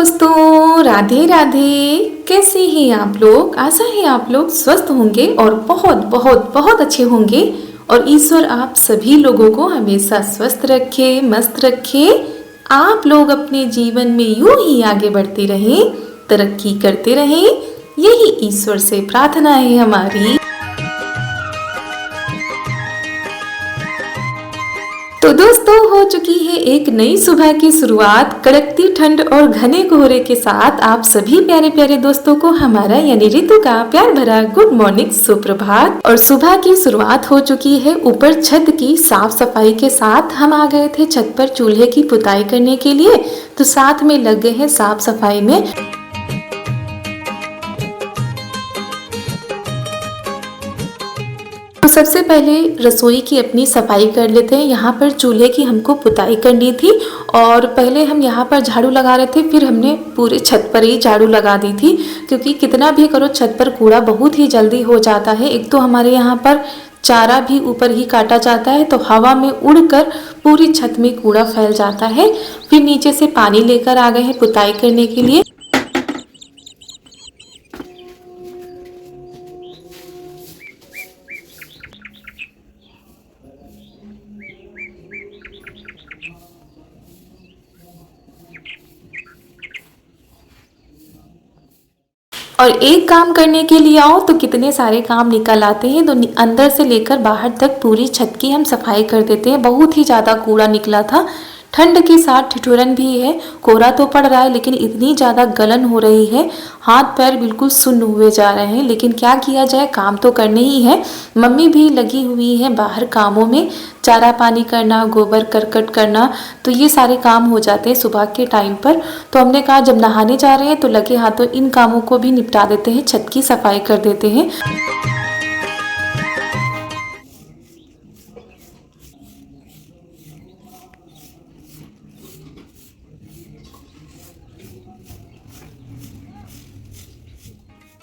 दोस्तों, राधे राधे। कैसे हैं आप लोग? आशा है आप लोग स्वस्थ होंगे और बहुत बहुत बहुत अच्छे होंगे। और ईश्वर आप सभी लोगों को हमेशा स्वस्थ रखे, मस्त रखे। आप लोग अपने जीवन में यूं ही आगे बढ़ते रहें, तरक्की करते रहें, यही ईश्वर से प्रार्थना है हमारी। तो दोस्तों, हो चुकी है एक नई सुबह की शुरुआत। कड़कती ठंड और घने कोहरे के साथ आप सभी प्यारे प्यारे दोस्तों को हमारा यानी ऋतु का प्यार भरा गुड मॉर्निंग, सुप्रभात। और सुबह की शुरुआत हो चुकी है ऊपर छत की साफ सफाई के साथ। हम आ गए थे छत पर चूल्हे की पुताई करने के लिए, तो साथ में लग गए हैं साफ सफाई में। तो सबसे पहले रसोई की अपनी सफाई कर लेते हैं। यहाँ पर चूल्हे की हमको पुताई करनी थी और पहले हम यहाँ पर झाड़ू लगा रहे थे, फिर हमने पूरे छत पर ही झाड़ू लगा दी थी, क्योंकि कितना भी करो छत पर कूड़ा बहुत ही जल्दी हो जाता है। एक तो हमारे यहाँ पर चारा भी ऊपर ही काटा जाता है, तो हवा में उड़कर पूरी छत में कूड़ा फैल जाता है। फिर नीचे से पानी लेकर आ गए हैं पुताई करने के लिए। और एक काम करने के लिए आओ तो कितने सारे काम निकल आते हैं। तो अंदर से लेकर बाहर तक पूरी छत की हम सफाई कर देते हैं। बहुत ही ज़्यादा कूड़ा निकला था। ठंड के साथ ठिठुरन भी है, कोहरा तो पड़ रहा है लेकिन इतनी ज़्यादा गलन हो रही है, हाथ पैर बिल्कुल सुन्न हुए जा रहे हैं। लेकिन क्या किया जाए, काम तो करने ही है। मम्मी भी लगी हुई है बाहर कामों में, चारा पानी करना, गोबर करकट करना, तो ये सारे काम हो जाते हैं सुबह के टाइम पर। तो हमने कहा जब नहाने जा रहे हैं तो लगे हाथों इन कामों को भी निपटा देते हैं, छत की सफाई कर देते हैं।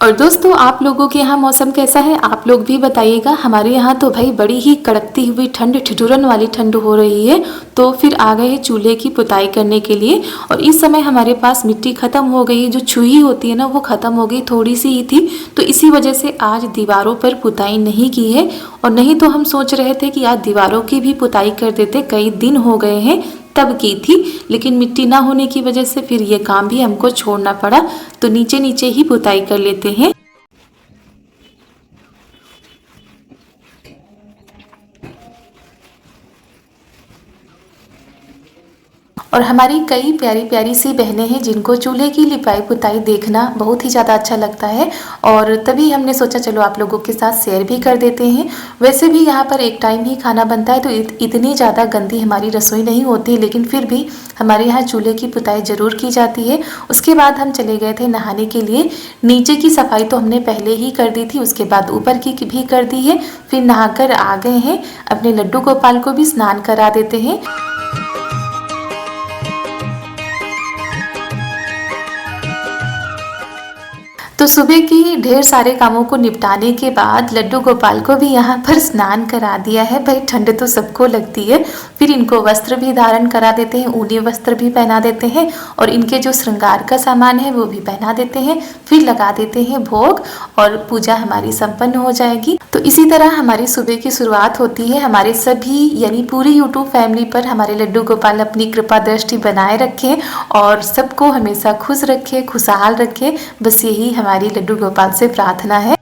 और दोस्तों, आप लोगों के यहाँ मौसम कैसा है, आप लोग भी बताइएगा। हमारे यहाँ तो भाई बड़ी ही कड़कती हुई ठंड, ठिठुरन वाली ठंड हो रही है। तो फिर आ गए हैं चूल्हे की पुताई करने के लिए। और इस समय हमारे पास मिट्टी ख़त्म हो गई है, जो छुई होती है ना वो ख़त्म हो गई, थोड़ी सी ही थी। तो इसी वजह से आज दीवारों पर पुताई नहीं की है। और नहीं तो हम सोच रहे थे कि आज दीवारों की भी पुताई कर देते, कई दिन हो गए हैं तब की थी, लेकिन मिट्टी ना होने की वजह से फिर ये काम भी हमको छोड़ना पड़ा। तो नीचे नीचे ही पुताई कर लेते हैं। और हमारी कई प्यारी प्यारी सी बहनें हैं जिनको चूल्हे की लिपाई पुताई देखना बहुत ही ज़्यादा अच्छा लगता है। और तभी हमने सोचा चलो आप लोगों के साथ शेयर भी कर देते हैं। वैसे भी यहाँ पर एक टाइम ही खाना बनता है, तो इतनी ज़्यादा गंदी हमारी रसोई नहीं होती, लेकिन फिर भी हमारे यहाँ चूल्हे की पुताई ज़रूर की जाती है। उसके बाद हम चले गए थे नहाने के लिए। नीचे की सफाई तो हमने पहले ही कर दी थी, उसके बाद ऊपर की भी कर दी है। फिर नहाकर आ गए हैं, अपने लड्डू गोपाल को भी स्नान करा देते हैं। तो सुबह की ढेर सारे कामों को निपटाने के बाद लड्डू गोपाल को भी यहाँ पर स्नान करा दिया है। भाई ठंड तो सबको लगती है। फिर इनको वस्त्र भी धारण करा देते हैं, ऊनी वस्त्र भी पहना देते हैं और इनके जो श्रृंगार का सामान है वो भी पहना देते हैं। फिर लगा देते हैं भोग और पूजा हमारी संपन्न हो जाएगी। तो इसी तरह हमारी सुबह की शुरुआत होती है। हमारे सभी यानी पूरी यूट्यूब फैमिली पर हमारे लड्डू गोपाल अपनी कृपा दृष्टि बनाए रखें और सबको हमेशा खुश रखे, खुशहाल रखे। बस यही हमारी लड्डू गोपाल से प्रार्थना है।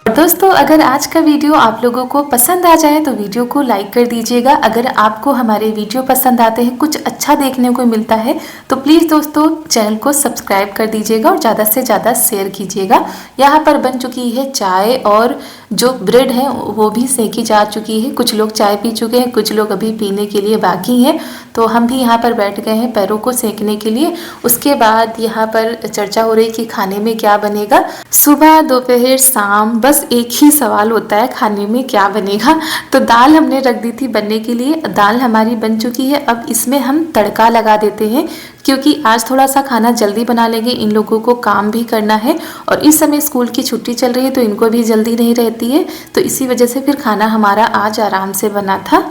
दोस्तों, अगर आज का वीडियो आप लोगों को पसंद आ जाए तो वीडियो को लाइक कर दीजिएगा। अगर आपको हमारे वीडियो पसंद आते हैं, कुछ अच्छा देखने को मिलता है, तो प्लीज़ दोस्तों चैनल को सब्सक्राइब कर दीजिएगा और ज़्यादा से ज़्यादा शेयर कीजिएगा। यहाँ पर बन चुकी है चाय और जो ब्रेड है वो भी सेकी जा चुकी है। कुछ लोग चाय पी चुके हैं, कुछ लोग अभी पीने के लिए बाकी हैं। तो हम भी यहाँ पर बैठ गए हैं पैरों को सेकने के लिए। उसके बाद यहाँ पर चर्चा हो रही कि खाने में क्या बनेगा। सुबह दोपहर शाम बस एक ही सवाल होता है, खाने में क्या बनेगा। तो दाल हमने रख दी थी बनने के लिए, दाल हमारी बन चुकी है। अब इसमें हम तड़का लगा देते हैं, क्योंकि आज थोड़ा सा खाना जल्दी बना लेंगे। इन लोगों को काम भी करना है और इस समय स्कूल की छुट्टी चल रही है, तो इनको भी जल्दी नहीं रहती है। तो इसी वजह से फिर खाना हमारा आज आराम से बना था।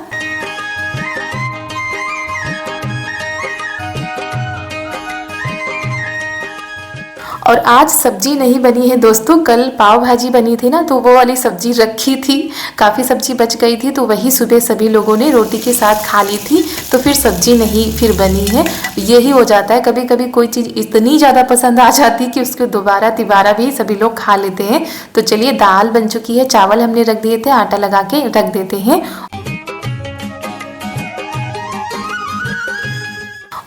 और आज सब्जी नहीं बनी है दोस्तों, कल पाव भाजी बनी थी ना, तो वो वाली सब्जी रखी थी, काफ़ी सब्जी बच गई थी, तो वही सुबह सभी लोगों ने रोटी के साथ खा ली थी, तो फिर सब्जी नहीं फिर बनी है। यही हो जाता है, कभी कभी कोई चीज़ इतनी ज़्यादा पसंद आ जाती है कि उसको दोबारा तिबारा भी सभी लोग खा लेते हैं। तो चलिए दाल बन चुकी है, चावल हमने रख दिए थे, आटा लगा के रख देते हैं।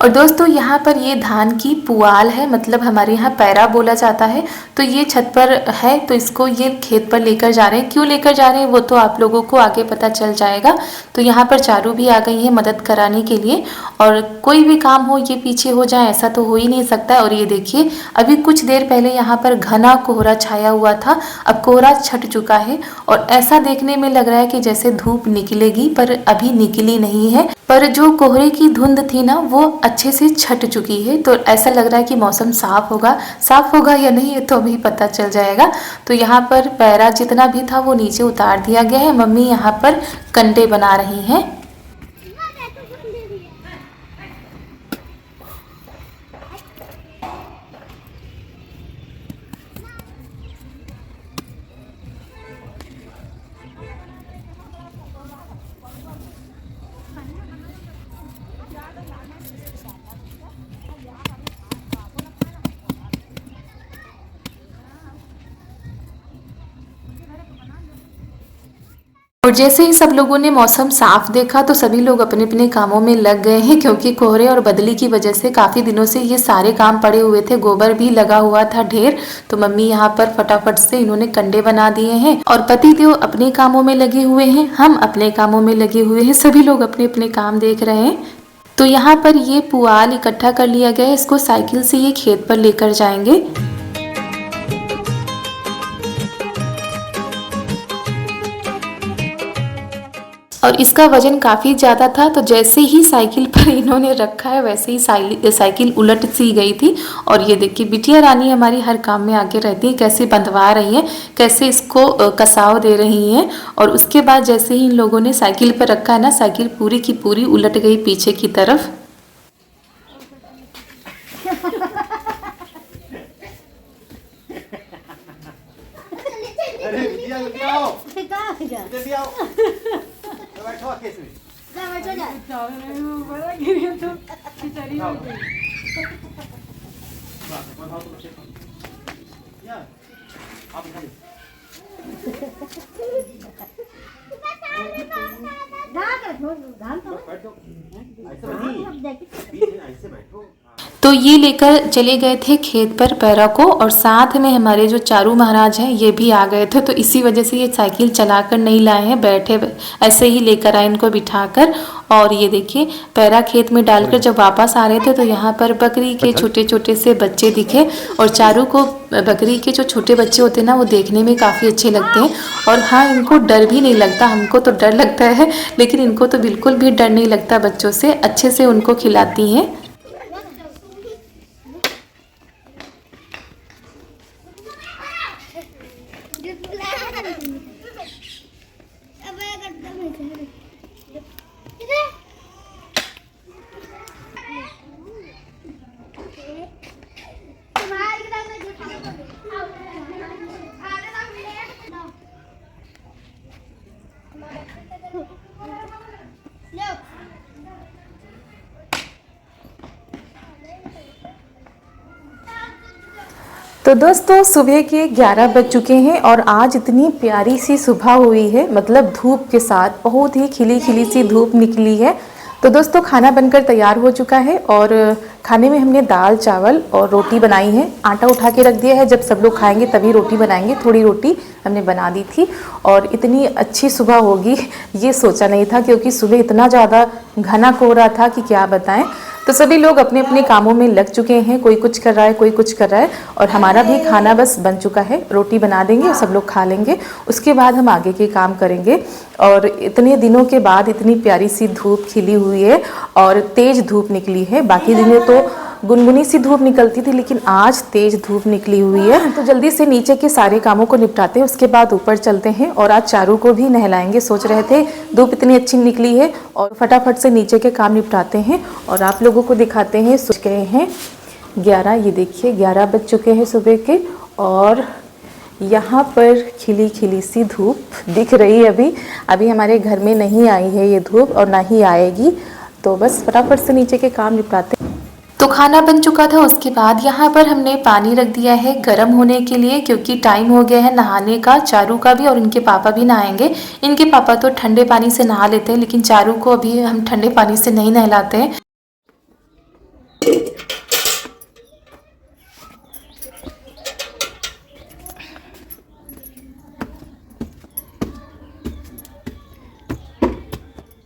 और दोस्तों यहाँ पर ये धान की पुआल है, मतलब हमारे यहाँ पैरा बोला जाता है। तो ये छत पर है, तो इसको ये खेत पर लेकर जा रहे हैं। क्यों लेकर जा रहे हैं वो तो आप लोगों को आगे पता चल जाएगा। तो यहाँ पर चारू भी आ गई है मदद कराने के लिए, और कोई भी काम हो ये पीछे हो जाए ऐसा तो हो ही नहीं सकता। और ये देखिए अभी कुछ देर पहले यहाँ पर घना कोहरा छाया हुआ था, अब कोहरा छट चुका है और ऐसा देखने में लग रहा है कि जैसे धूप निकलेगी, पर अभी निकली नहीं है। पर जो कोहरे की धुंध थी ना वो अच्छे से छट चुकी है, तो ऐसा लग रहा है कि मौसम साफ होगा या नहीं ये तो अभी पता चल जाएगा। तो यहाँ पर पैरा जितना भी था वो नीचे उतार दिया गया है। मम्मी यहाँ पर कंडे बना रही हैं। और जैसे ही सब लोगों ने मौसम साफ देखा तो सभी लोग अपने अपने कामों में लग गए हैं, क्योंकि कोहरे और बदली की वजह से काफ़ी दिनों से ये सारे काम पड़े हुए थे। गोबर भी लगा हुआ था ढेर, तो मम्मी यहाँ पर फटाफट से इन्होंने कंडे बना दिए हैं। और पति देव अपने कामों में लगे हुए हैं, हम अपने कामों में लगे हुए हैं, सभी लोग अपने अपने काम देख रहे हैं। तो यहाँ पर ये पुआल इकट्ठा कर लिया गया है, इसको साइकिल से ये खेत पर लेकर जाएंगे। और इसका वजन काफ़ी ज़्यादा था, तो जैसे ही साइकिल पर इन्होंने रखा है वैसे ही साइकिल उलट सी गई थी। और ये देखिए बिटिया रानी हमारी हर काम में आगे रहती है, कैसे बंधवा रही हैं, कैसे इसको कसाव दे रही हैं। और उसके बाद जैसे ही इन लोगों ने साइकिल पर रखा है ना, साइकिल पूरी की पूरी उलट गई पीछे की तरफ। बैठो केस में जा बैठो जा बड़ा गिर गया तो बेचारी हो गई यार आप खा बैठो ऐसे बैठो। तो ये लेकर चले गए थे खेत पर पैरा को, और साथ में हमारे जो चारू महाराज हैं ये भी आ गए थे। तो इसी वजह से ये साइकिल चलाकर नहीं लाए हैं, बैठे ऐसे ही लेकर आए इनको बिठाकर। और ये देखिए पैरा खेत में डालकर जब वापस आ रहे थे तो यहाँ पर बकरी के छोटे छोटे से बच्चे दिखे। और चारू को बकरी के जो छोटे बच्चे होते हैं ना वो देखने में काफ़ी अच्छे लगते हैं। और हाँ, इनको डर भी नहीं लगता, हमको तो डर लगता है लेकिन इनको तो बिल्कुल भी डर नहीं लगता बच्चों से, अच्छे से उनको खिलाती हैं। तो दोस्तों सुबह के 11 बज चुके हैं और आज इतनी प्यारी सी सुबह हुई है, मतलब धूप के साथ बहुत ही खिली खिली सी धूप निकली है। तो दोस्तों खाना बनकर तैयार हो चुका है और खाने में हमने दाल चावल और रोटी बनाई है। आटा उठा के रख दिया है, जब सब लोग खाएंगे तभी रोटी बनाएंगे। थोड़ी रोटी हमने बना दी थी और इतनी अच्छी सुबह होगी ये सोचा नहीं था, क्योंकि सुबह इतना ज़्यादा घना कोहरा था कि क्या बताएं। तो सभी लोग अपने अपने कामों में लग चुके हैं, कोई कुछ कर रहा है कोई कुछ कर रहा है। और हमारा भी खाना बस बन चुका है, रोटी बना देंगे और सब लोग खा लेंगे, उसके बाद हम आगे के काम करेंगे। और इतने दिनों के बाद इतनी प्यारी सी धूप खिली हुई है और तेज़ धूप निकली है। बाकी दिनों तो गुनगुनी सी धूप निकलती थी, लेकिन आज तेज धूप निकली हुई है। तो जल्दी से नीचे के सारे कामों को निपटाते हैं, उसके बाद ऊपर चलते हैं। और आज चारू को भी नहलाएंगे, सोच रहे थे धूप इतनी अच्छी निकली है, और फटाफट से नीचे के काम निपटाते हैं और आप लोगों को दिखाते हैं। सोच गए हैं 11, ये देखिए 11 बज चुके हैं सुबह के। और यहाँ पर खिली खिली सी धूप दिख रही है। अभी हमारे घर में नहीं आई है ये धूप और ना ही आएगी। तो बस फटाफट से नीचे के काम निपटाते हैं। तो खाना बन चुका था, उसके बाद यहाँ पर हमने पानी रख दिया है गर्म होने के लिए, क्योंकि टाइम हो गया है नहाने का। चारू का भी और इनके पापा भी नहाएंगे। इनके पापा तो ठंडे पानी से नहा लेते हैं, लेकिन चारू को अभी हम ठंडे पानी से नहीं नहलाते हैं।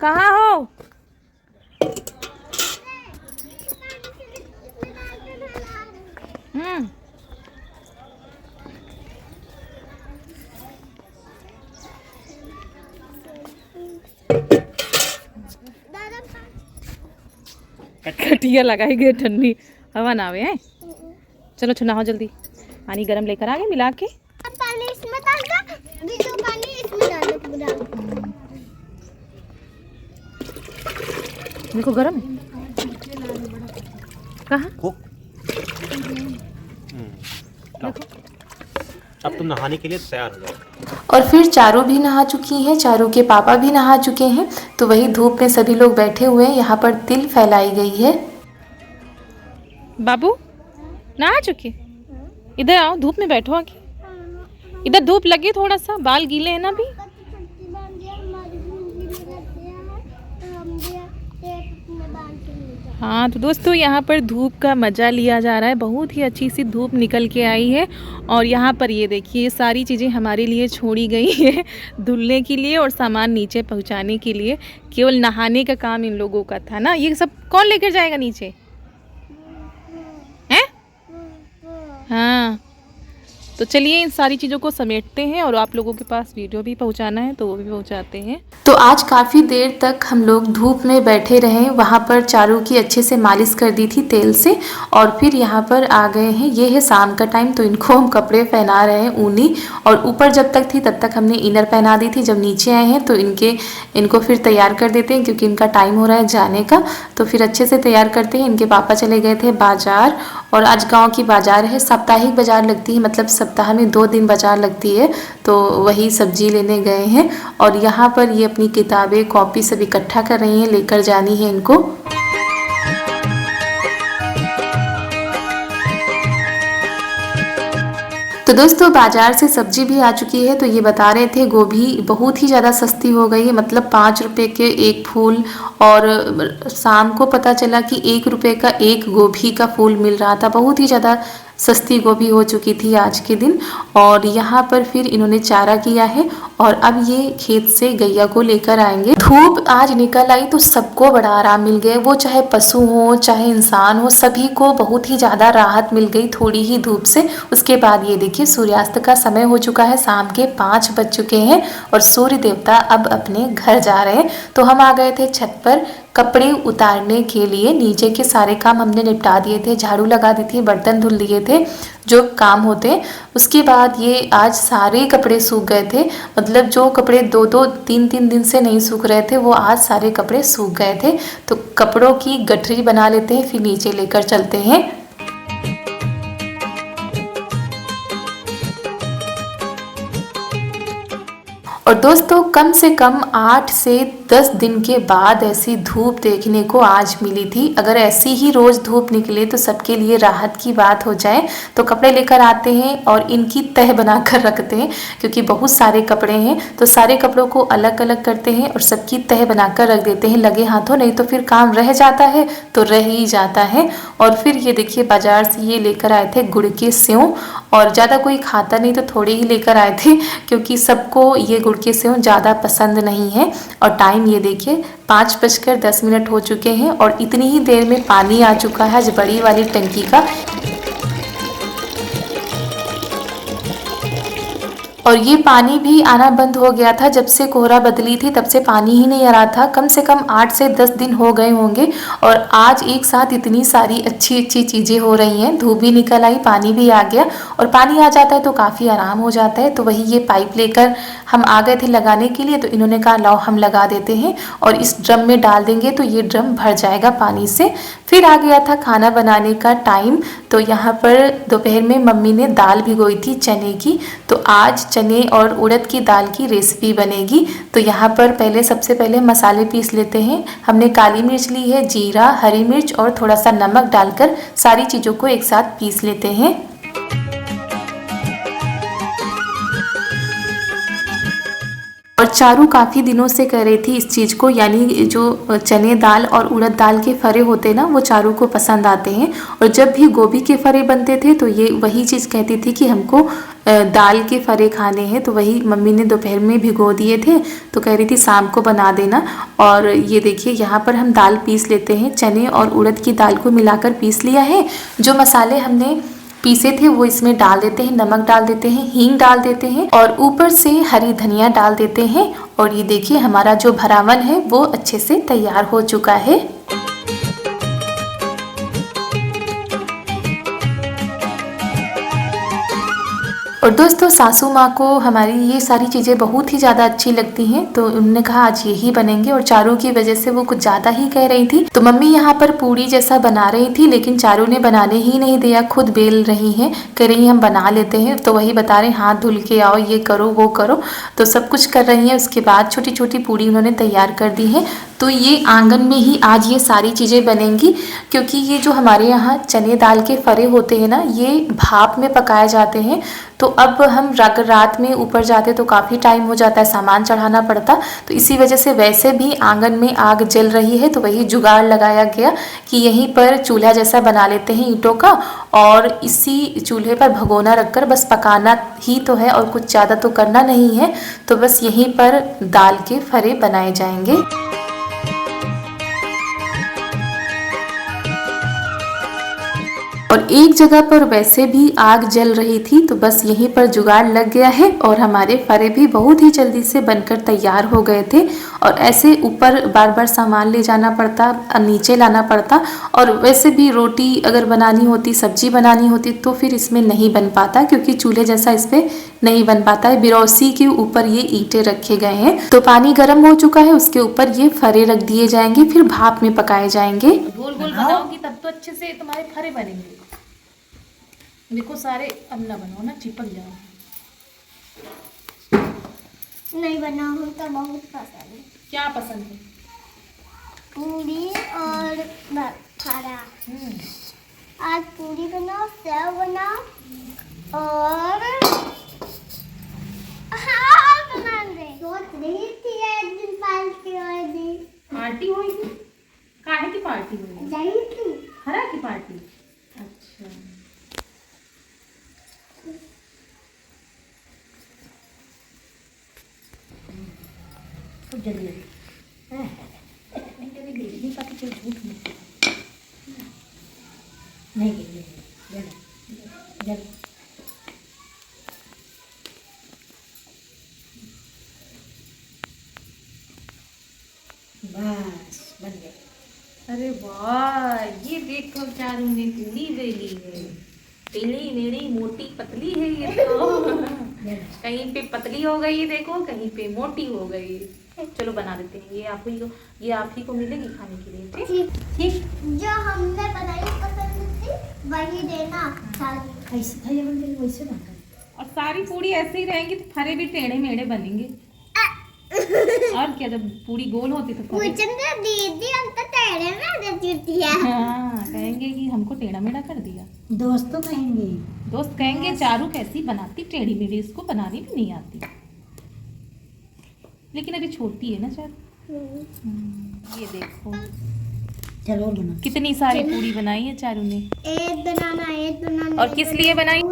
कहाँ हो? कटिया लगाई गई, ठंडी हवा ना आवे है। चलो नहाओ जल्दी। पानी गरम लेकर आ गए मिला के। पानी इसमें डाल दो, जो पानी इसमें डाल दो पूरा। देखो गरम है। कहाँ? अब तुम नहाने के लिए तैयार हो जाओ। और फिर चारू भी नहा चुकी हैं, चारू के पापा भी नहा चुके हैं। तो वही धूप में सभी लोग बैठे हुए हैं। यहाँ पर तिल फैलाई गई है। बाबू नहा चुके? इधर आओ, धूप में बैठो आके। इधर धूप लगी, थोड़ा सा बाल गीले हैं ना अभी। हाँ तो दोस्तों यहाँ पर धूप का मज़ा लिया जा रहा है। बहुत ही अच्छी सी धूप निकल के आई है। और यहाँ पर ये देखिए ये सारी चीज़ें हमारे लिए छोड़ी गई है धुलने के लिए और सामान नीचे पहुँचाने के लिए। केवल नहाने का काम इन लोगों का था ना। ये सब कौन लेकर जाएगा नीचे? हैं? हाँ तो चलिए इन सारी चीज़ों को समेटते हैं और आप लोगों के पास वीडियो भी पहुंचाना है तो वो भी पहुंचाते हैं। तो आज काफ़ी देर तक हम लोग धूप में बैठे रहे। वहाँ पर चारू की अच्छे से मालिश कर दी थी तेल से। और फिर यहाँ पर आ गए हैं, ये है शाम का टाइम। तो इनको हम कपड़े पहना रहे हैं ऊनी। और ऊपर जब तक थी तब तक हमने इनर पहना दी थी। जब नीचे आए हैं तो इनको फिर तैयार कर देते हैं, क्योंकि इनका टाइम हो रहा है जाने का। तो फिर अच्छे से तैयार करते हैं। इनके पापा चले गए थे बाज़ार, और आज गाँव की बाज़ार है। साप्ताहिक बाज़ार लगती है, मतलब सप्ताह में 2 दिन बाज़ार लगती है। तो वही सब्जी लेने गए हैं। और यहाँ पर ये अपनी किताबें कॉपी सब इकट्ठा कर रही हैं, लेकर जानी है इनको। तो दोस्तों बाज़ार से सब्जी भी आ चुकी है। तो ये बता रहे थे गोभी बहुत ही ज़्यादा सस्ती हो गई है, मतलब 5 रुपये के एक फूल। और शाम को पता चला कि 1 रुपये का एक गोभी का फूल मिल रहा था। बहुत ही ज़्यादा सस्ती गोभी हो चुकी थी आज के दिन। और यहाँ पर फिर इन्होंने चारा किया है और अब ये खेत से गैया को लेकर आएंगे। धूप आज निकल आई तो सबको बड़ा आराम मिल गया। वो चाहे पशु हो चाहे इंसान हो, सभी को बहुत ही ज़्यादा राहत मिल गई थोड़ी ही धूप से। उसके बाद ये देखिए सूर्यास्त का समय हो चुका है, शाम के 5 बज चुके हैं और सूर्य देवता अब अपने घर जा रहे हैं। तो हम आ गए थे छत पर कपड़े उतारने के लिए। नीचे के सारे काम हमने निपटा दिए थे, झाड़ू लगा दी थी, बर्तन धुल दिए थे, जो काम होते। उसके बाद ये आज सारे कपड़े सूख गए थे, मतलब जो कपड़े 2-2, 3-3 दिन से नहीं सूख रहे थे वो आज सारे कपड़े सूख गए थे। तो कपड़ों की गठरी बना लेते हैं, फिर नीचे लेकर चलते हैं। और दोस्तों कम से कम 8 से 10 दिन के बाद ऐसी धूप देखने को आज मिली थी। अगर ऐसी ही रोज़ धूप निकले तो सबके लिए राहत की बात हो जाए। तो कपड़े लेकर आते हैं और इनकी तह बना कर रखते हैं, क्योंकि बहुत सारे कपड़े हैं। तो सारे कपड़ों को अलग अलग करते हैं और सबकी तह बना कर रख देते हैं लगे हाथों, नहीं तो फिर काम रह जाता है तो रह ही जाता है। और फिर ये देखिए बाज़ार से ये लेकर आए थे गुड़ के सेव। और ज़्यादा कोई खाता नहीं तो थोड़े ही लेकर आए थे, क्योंकि सबको ये गुड़ के सेव ज़्यादा पसंद नहीं है। और टाइम ये देखिए 5:10 हो चुके हैं और इतनी ही देर में पानी आ चुका है आज बड़ी वाली टंकी का। और ये पानी भी आना बंद हो गया था। जब से कोहरा बदली थी तब से पानी ही नहीं आ रहा था। कम से कम 8 से 10 दिन हो गए होंगे और आज एक साथ इतनी सारी अच्छी अच्छी चीज़ें हो रही हैं। धूप भी निकल आई, पानी भी आ गया और पानी आ जाता है तो काफ़ी आराम हो जाता है। तो वही ये पाइप लेकर हम आ गए थे लगाने के लिए, तो इन्होंने कहा लाओ हम लगा देते हैं और इस ड्रम में डाल देंगे तो ये ड्रम भर जाएगा पानी से। फिर आ गया था खाना बनाने का टाइम। तो यहाँ पर दोपहर में मम्मी ने दाल भिगोई थी चने की, तो आज चने और उड़द की दाल की रेसिपी बनेगी। तो यहाँ पर सबसे पहले मसाले पीस लेते हैं। हमने काली मिर्च ली है, जीरा, हरी मिर्च और थोड़ा सा नमक डालकर सारी चीज़ों को एक साथ पीस लेते हैं। और चारू काफ़ी दिनों से कर रही थी इस चीज़ को, यानी जो चने दाल और उड़द दाल के फरे होते ना वो चारू को पसंद आते हैं। और जब भी गोभी के फरे बनते थे तो ये वही चीज़ कहती थी कि हमको दाल के फरे खाने हैं। तो वही मम्मी ने दोपहर में भिगो दिए थे, तो कह रही थी शाम को बना देना। और ये देखिए यहाँ पर हम दाल पीस लेते हैं। चने और उड़द की दाल को मिलाकर पीस लिया है। जो मसाले हमने पीसे थे वो इसमें डाल देते हैं। नमक डाल देते हैं, हींग डाल देते हैं और ऊपर से हरी धनिया डाल देते हैं। और ये देखिए हमारा जो भरावन है वो अच्छे से तैयार हो चुका है। और दोस्तों सासू माँ को हमारी ये सारी चीज़ें बहुत ही ज़्यादा अच्छी लगती हैं, तो उन्होंने कहा आज यही बनेंगे। और चारू की वजह से वो कुछ ज़्यादा ही कह रही थी। तो मम्मी यहाँ पर पूड़ी जैसा बना रही थी, लेकिन चारू ने बनाने ही नहीं दिया, खुद बेल रही हैं, कह रही हम बना लेते हैं। तो वही बता रहे हाथ धुल के आओ, ये करो वो करो, तो सब कुछ कर रही हैं। उसके बाद छोटी छोटी पूड़ी उन्होंने तैयार कर दी है। तो ये आंगन में ही आज ये सारी चीज़ें बनेंगी, क्योंकि ये जो हमारे यहाँ चने दाल के फरे होते हैं ना, ये भाप में पकाए जाते हैं। तो अब हम अगर रात में ऊपर जाते तो काफ़ी टाइम हो जाता है, सामान चढ़ाना पड़ता। तो इसी वजह से वैसे भी आंगन में आग जल रही है, तो वही जुगाड़ लगाया गया कि यहीं पर चूल्हा जैसा बना लेते हैं ईंटों का, और इसी चूल्हे पर भगोना रखकर बस पकाना ही तो है और कुछ ज़्यादा तो करना नहीं है। तो बस यहीं पर दाल के फरे बनाए जाएंगे। और एक जगह पर वैसे भी आग जल रही थी, तो बस यहीं पर जुगाड़ लग गया है और हमारे फरे भी बहुत ही जल्दी से बनकर तैयार हो गए थे। और ऐसे ऊपर बार बार सामान ले जाना पड़ता, नीचे लाना पड़ता। और वैसे भी रोटी अगर बनानी होती, सब्जी बनानी होती, तो फिर इसमें नहीं बन पाता, क्योंकि चूल्हे जैसा इस पर नहीं बन पाता है। बिरौसी के ऊपर ये ईंटें रखे गए हैं। तो पानी गर्म हो चुका है, उसके ऊपर ये फरे रख दिए जाएंगे, फिर भाप में पकाए जाएंगे। गोल गोल बनाओगी तब तो अच्छे से तुम्हारे फरे बनेंगे। देखो सारे अब ना बनाओ ना, चिपक जाओ। नहीं बनाऊँ तो बहुत पसंद है। क्या पसंद है? पूरी और खारा। आज पूरी बनाओ, सेव बनाओ और हाँ बना दे। सोच रही थी एक दिन पार्टी होगी। पार्टी होगी? काहे की पार्टी होगी? जाही थी हरा की पार्टी। अच्छा तो जल्दी नहीं पाती, चल झूठ नहीं जल बस बन गए। अरे वाह, ये देखो चारू ने पूरी बेली है, टेढ़ी मेढ़ी मोटी पतली है ये तो। कहीं पे पतली हो गई देखो, कहीं पे मोटी हो गई। चलो बना देते हैं, ये आप ही को मिलेगी खाने के लिए। ठीक ठीक, जो हमने बनाई पसंद थी वही देना सारी। ऐसे खाइए वैसे बना। और सारी पूरी ऐसे ही रहेंगी तो फरे भी टेढ़े मेढ़े बनेंगे। और क्या, जब पूरी गोल होती तो फरे दीदी हम तो टेढ़े मेढ़े देती है। हाँ, कहेंगे कि हमको टेढ़ा मेढ़ा कर दिया। दोस्त तो कहेंगे, दोस्त कहेंगे चारू कैसी बनाती टेढ़ी मेढ़ी, इसको बनानी भी नहीं आती। लेकिन अभी छोटी है ना चारू। ये देखो चलो बना। कितनी सारी पूरी बनाई है चारू ने। एक बनाना और किस लिए बनाई?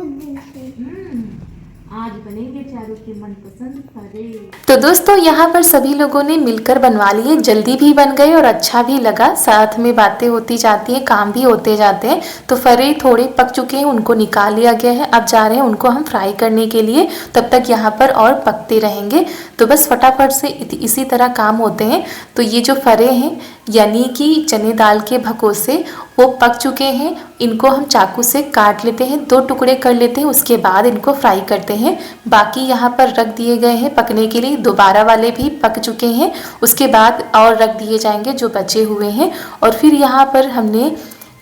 आज बनेंगे चारों के मनपसंद फरे। तो दोस्तों यहाँ पर सभी लोगों ने मिलकर बनवा लिए, जल्दी भी बन गए और अच्छा भी लगा। साथ में बातें होती जाती हैं, काम भी होते जाते हैं। तो फरे थोड़े पक चुके हैं, उनको निकाल लिया गया है। अब जा रहे हैं उनको हम फ्राई करने के लिए, तब तक यहाँ पर और पकते रहेंगे। तो बस फटाफट से इसी तरह काम होते हैं। तो ये जो फरे हैं यानी कि चने दाल के भकोसे, वो पक चुके हैं। इनको हम चाकू से काट लेते हैं, 2 टुकड़े कर लेते हैं, उसके बाद इनको फ्राई करते हैं। बाकी यहाँ पर रख दिए गए हैं पकने के लिए, दोबारा वाले भी पक चुके हैं, उसके बाद और रख दिए जाएंगे जो बचे हुए हैं। और फिर यहाँ पर हमने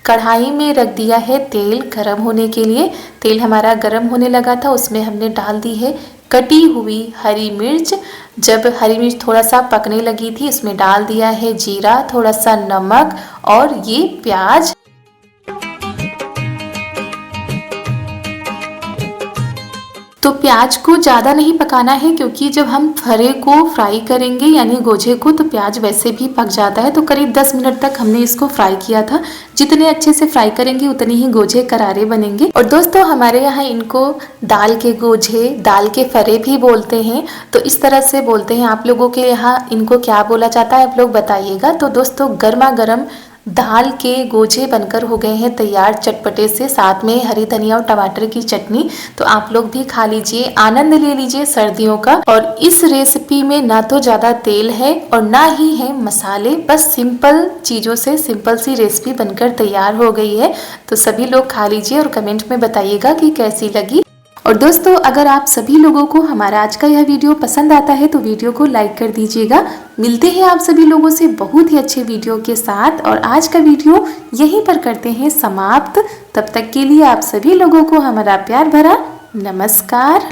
कढ़ाई में रख दिया है तेल गरम होने के लिए। तेल हमारा गरम होने लगा था, उसमें हमने डाल दी है कटी हुई हरी मिर्च। जब हरी मिर्च थोड़ा सा पकने लगी थी, इसमें डाल दिया है जीरा, थोड़ा सा नमक और ये प्याज। तो प्याज को ज़्यादा नहीं पकाना है, क्योंकि जब हम फरे को फ्राई करेंगे यानी गोजे को, तो प्याज वैसे भी पक जाता है। तो करीब 10 मिनट तक हमने इसको फ्राई किया था। जितने अच्छे से फ्राई करेंगे उतनी ही गोजे करारे बनेंगे। और दोस्तों हमारे यहाँ इनको दाल के गोजे, दाल के फरे भी बोलते हैं। तो इस तरह से बोलते हैं। आप लोगों के यहाँ इनको क्या बोला जाता है, आप लोग बताइएगा। तो दोस्तों गर्मा गर्म दाल के गोजे बनकर हो गए हैं तैयार चटपटे से, साथ में हरी धनिया और टमाटर की चटनी। तो आप लोग भी खा लीजिए, आनंद ले लीजिए सर्दियों का। और इस रेसिपी में ना तो ज़्यादा तेल है और ना ही है मसाले, बस सिंपल चीज़ों से सिंपल सी रेसिपी बनकर तैयार हो गई है। तो सभी लोग खा लीजिए और कमेंट में बताइएगा कि कैसी लगी। और दोस्तों अगर आप सभी लोगों को हमारा आज का यह वीडियो पसंद आता है तो वीडियो को लाइक कर दीजिएगा। मिलते हैं आप सभी लोगों से बहुत ही अच्छे वीडियो के साथ, और आज का वीडियो यहीं पर करते हैं समाप्त। तब तक के लिए आप सभी लोगों को हमारा प्यार भरा नमस्कार।